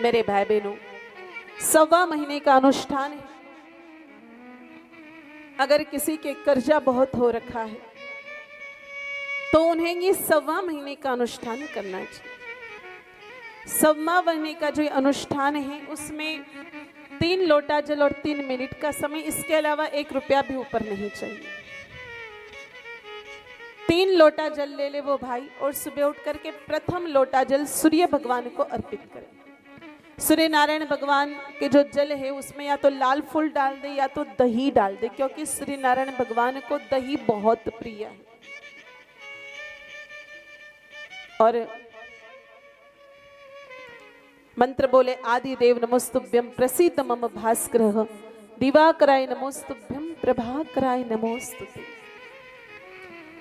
मेरे भाई बहनों, 1.25 महीने का अनुष्ठान है। अगर किसी के कर्जा बहुत हो रखा है तो उन्हें ये 1.25 महीने का अनुष्ठान करना चाहिए। 1.25 महीने का जो अनुष्ठान है उसमें 3 लोटा जल और 3 मिनट का समय, इसके अलावा 1 रुपया भी ऊपर नहीं चाहिए। 3 लोटा जल ले ले वो भाई और सुबह उठ करके प्रथम लोटा जल सूर्य भगवान को अर्पित करें। सूर्य नारायण भगवान के जो जल है उसमें या तो लाल फूल डाल दे या तो दही डाल दे, क्योंकि सूर्य नारायण भगवान को दही बहुत प्रिय है। और मंत्र बोले, आदि देव नमोस्तुभ्यं प्रसीद मम भास्कर, दिवाकराय नमोस्तुभ्यं प्रभाकराय नमोस्तुते।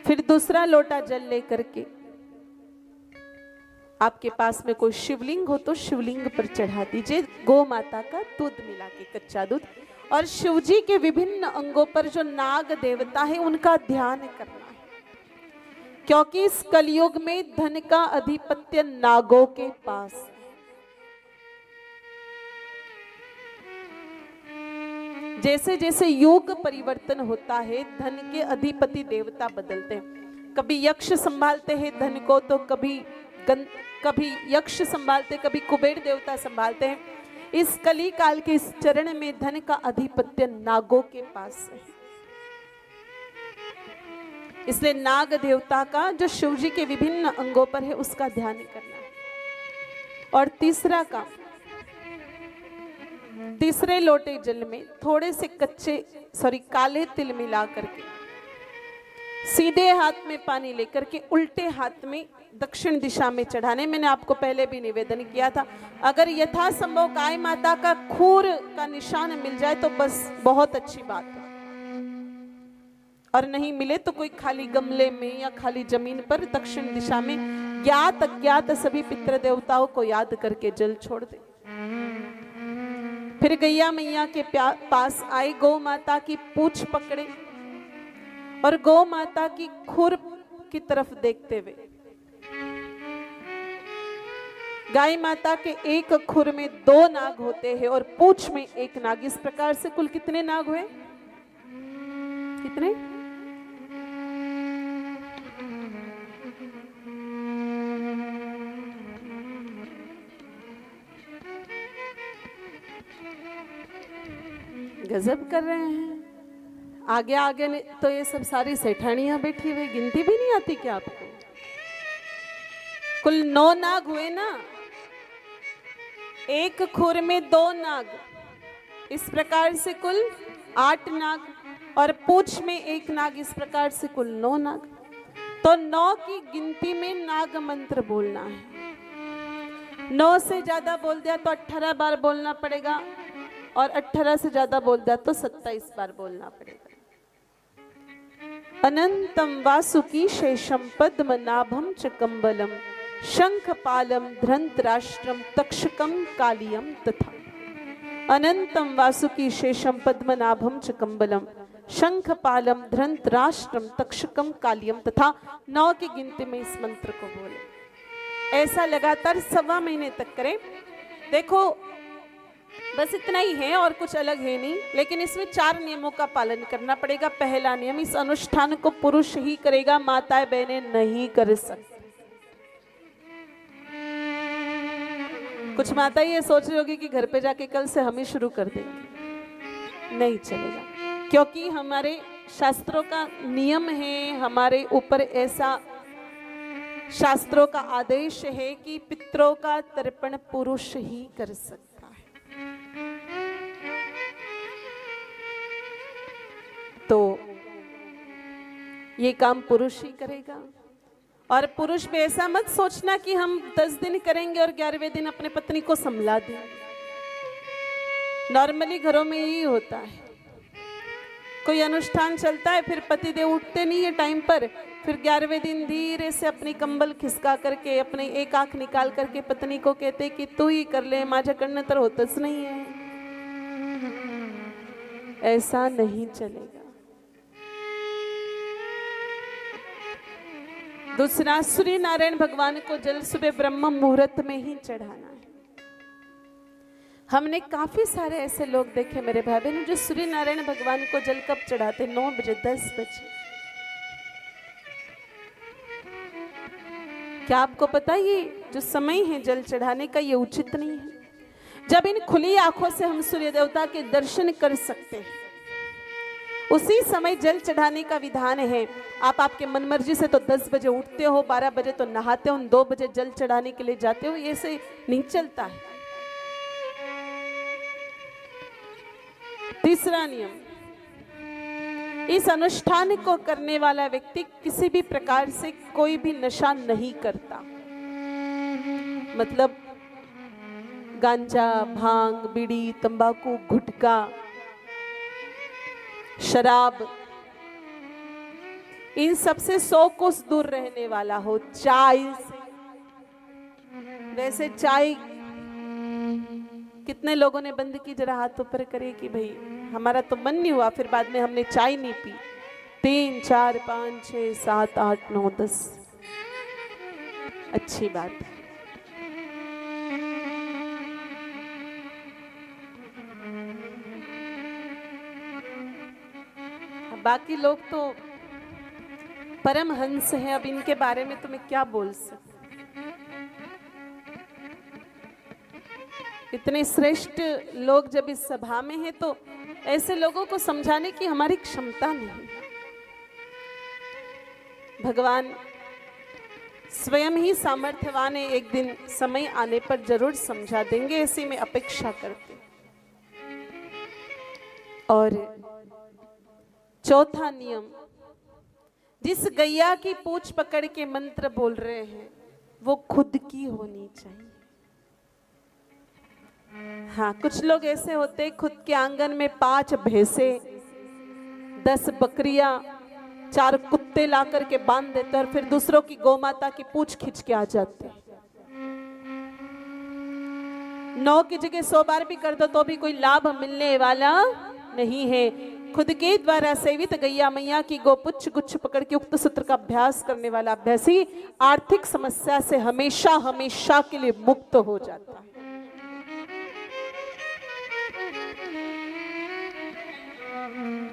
फिर दूसरा लोटा जल लेकर के आपके पास में कोई शिवलिंग हो तो शिवलिंग पर चढ़ा दीजिए गौ माता का दूध मिला के, कच्चा दूध। और शिवजी के विभिन्न अंगों पर जो नाग देवता है उनका ध्यान करना है, क्योंकि इस कलयुग में धन का अधिपत्य नागों के पास है। जैसे जैसे युग परिवर्तन होता है धन के अधिपति देवता बदलते हैं। कभी यक्ष संभालते हैं धन को, तो कभी यक्ष संभालते, कभी कुबेर देवता संभालते हैं। इस कली काल के इस चरण में धन का अधिपत्य नागों के पास है, इसलिए नाग देवता का जो शिवजी के विभिन्न अंगों पर है उसका ध्यान करना है। और तीसरा काम, तीसरे लोटे जल में थोड़े से काले तिल मिला करके सीधे हाथ में पानी लेकर के उल्टे हाथ में दक्षिण दिशा में चढ़ाने। मैंने आपको पहले भी निवेदन किया था, अगर यथासंभव गाय माता का खूर का निशान मिल जाए तो बस बहुत अच्छी बात है, और नहीं मिले तो कोई खाली गमले में या खाली जमीन पर दक्षिण दिशा में ज्ञात अज्ञात सभी पितृ देवताओं को याद करके जल छोड़ दे। फिर गैया मैया के पास आए, गौ माता की पूंछ पकड़े और गौ माता की खुर की तरफ देखते हुए, गाय माता के एक खुर में 2 नाग होते हैं और पूंछ में 1 नाग। इस प्रकार से कुल कितने नाग हुए? कितने? गजब कर रहे हैं। आगे आगे तो ये सब सारी सेठानियां बैठी हुई, गिनती भी नहीं आती क्या आपको? कुल 9 नाग हुए ना, एक खुर में 2 नाग, इस प्रकार से कुल 8 नाग, और पूंछ में 1 नाग, इस प्रकार से कुल 9 नाग। तो 9 की गिनती में नाग मंत्र बोलना है। 9 से ज्यादा बोल दिया तो 18 बार बोलना पड़ेगा, और 18 से ज्यादा बोल दिया तो 27 बार बोलना पड़ेगा। अनंतम वासुकी शेषम पद्मनाभम च कंबलम शंखपालम धृतराष्ट्रम तक्षकम कालियम तथा। अनंतम वासुकी शेषम पद्मनाभम च कंबलम शंखपालम धृतराष्ट्रम तक्षकम कालियम तथा। 9 की गिनती में इस मंत्र को बोले। ऐसा लगातार 1.25 महीने तक करें। देखो बस इतना ही है और कुछ अलग है नहीं, लेकिन इसमें 4 नियमों का पालन करना पड़ेगा। पहला नियम, इस अनुष्ठान को पुरुष ही करेगा, माताएं बहनें नहीं कर सकती। कुछ माता ये सोच रही होगी कि घर पे जाके कल से हम ही शुरू कर देंगे, नहीं चलेगा, क्योंकि हमारे शास्त्रों का नियम है, हमारे ऊपर ऐसा शास्त्रों का आदेश है कि पितरों का तर्पण पुरुष ही कर सकता है। तो ये काम पुरुष ही करेगा। और पुरुष भी ऐसा मत सोचना कि हम 10 दिन करेंगे और 11वें दिन अपने पत्नी को संभला दें। नॉर्मली घरों में यही होता है, कोई अनुष्ठान चलता है, फिर पतिदेव उठते नहीं है टाइम पर, फिर 11वें दिन धीरे से अपनी कंबल खिसका करके अपनी एक आंख निकाल करके पत्नी को कहते कि तू ही कर ले, माझ्याकडनं तर होतच नहीं है। ऐसा नहीं चलेगा। दूसरा, सूर्य नारायण भगवान को जल सुबह ब्रह्म मुहूर्त में ही चढ़ाना है। हमने काफी सारे ऐसे लोग देखे मेरे भाई बहन जो सूर्य नारायण भगवान को जल कब चढ़ाते, 9 बजे 10 बजे। क्या आपको पता ये जो समय है जल चढ़ाने का ये उचित नहीं है। जब इन खुली आंखों से हम सूर्य देवता के दर्शन कर सकते हैं उसी समय जल चढ़ाने का विधान है। आप आपके मन मर्जी से तो 10 बजे उठते हो, 12 बजे तो नहाते हो, 2 बजे जल चढ़ाने के लिए जाते हो, ये से नहीं चलता है। तीसरा नियम, इस अनुष्ठान को करने वाला व्यक्ति किसी भी प्रकार से कोई भी नशा नहीं करता। मतलब गांजा, भांग, बीड़ी, तंबाकू, गुटखा, शराब, इन सब से 100 कोस दूर रहने वाला हो। चाय से, वैसे चाय कितने लोगों ने बंद की, जरा हाथ ऊपर करे कि भाई हमारा तो मन नहीं हुआ, फिर बाद में हमने चाय नहीं पी। 3, 4, 5, 6, 7, 8, 9, 10 अच्छी बात है। बाकी लोग तो परमहंस हैं, अब इनके बारे में तो मैं क्या बोल सकती। इतने श्रेष्ठ लोग जब इस सभा में हैं तो ऐसे लोगों को समझाने की हमारी क्षमता नहीं। भगवान स्वयं ही सामर्थ्यवान है, एक दिन समय आने पर जरूर समझा देंगे, ऐसी मैं अपेक्षा करती। और चौथा नियम, जिस गैया की पूंछ पकड़ के मंत्र बोल रहे हैं वो खुद की होनी चाहिए। हाँ, कुछ लोग ऐसे होते हैं खुद के आंगन में 5 भैंसे, 10 बकरियां, 4 कुत्ते ला करके बांध देते और फिर दूसरों की गौमाता की पूंछ खींच के आ जाते हैं। 9 की जगह 100 बार भी कर दो तो भी कोई लाभ मिलने वाला नहीं है। खुद के द्वारा सेवित गैया मैया की गोपुच्छ गुच्छ पकड़ के उक्त सूत्र का अभ्यास करने वाला अभ्यासी आर्थिक समस्या से हमेशा हमेशा के लिए मुक्त हो जाता है।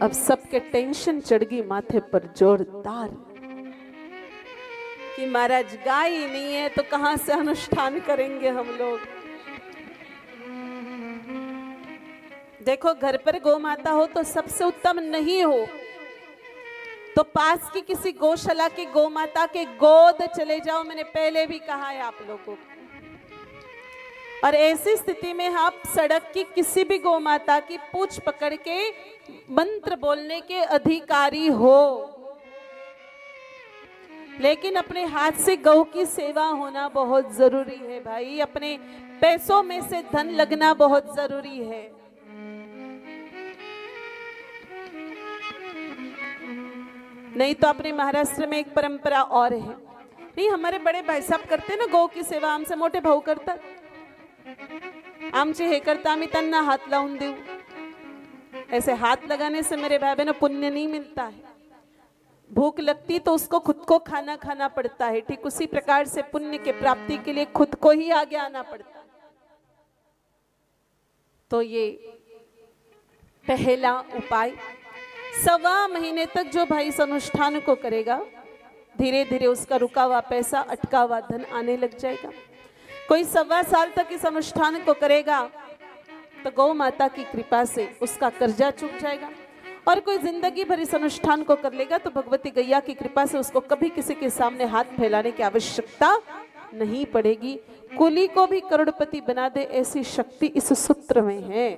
अब सबके टेंशन चढ़ गई माथे पर जोरदार कि महाराज गाय ही नहीं है तो कहां से अनुष्ठान करेंगे हम लोग। देखो, घर पर गौ माता हो तो सबसे उत्तम, नहीं हो तो पास की किसी गौशाला की गौ माता के गोद चले जाओ। मैंने पहले भी कहा है आप लोगों को। और ऐसी स्थिति में आप सड़क की किसी भी गौ माता की पूंछ पकड़ के मंत्र बोलने के अधिकारी हो, लेकिन अपने हाथ से गौ की सेवा होना बहुत जरूरी है भाई। अपने पैसों में से धन लगना बहुत जरूरी है। नहीं तो अपने महाराष्ट्र में एक परंपरा और है, नहीं हमारे बड़े भाई साहब करते ना गौ की सेवा, आमचे मोठे भाऊ करतात, आमचे हे करता, आम्ही त्यांना हाथ लावून देऊ। ऐसे हाथ लगाने से मेरे भाई बहनों पुण्य नहीं मिलता है। भूख लगती तो उसको खुद को खाना खाना पड़ता है, ठीक उसी प्रकार से पुण्य के प्राप्ति के लिए खुद को ही आगे आना पड़ता है। तो ये पहला उपाय, 1.25 महीने तक जो भाई इस अनुष्ठान को करेगा धीरे धीरे उसका रुका हुआ पैसा, अटका हुआ धन आने लग जाएगा। कोई 1.25 साल तक इस अनुष्ठान को करेगा तो गौ माता की कृपा से उसका कर्जा चुक जाएगा। और कोई जिंदगी भर इस अनुष्ठान को कर लेगा तो भगवती गैया की कृपा से उसको कभी किसी के सामने हाथ फैलाने की आवश्यकता नहीं पड़ेगी। कुली को भी करोड़पति बना दे ऐसी शक्ति इस सूत्र में है।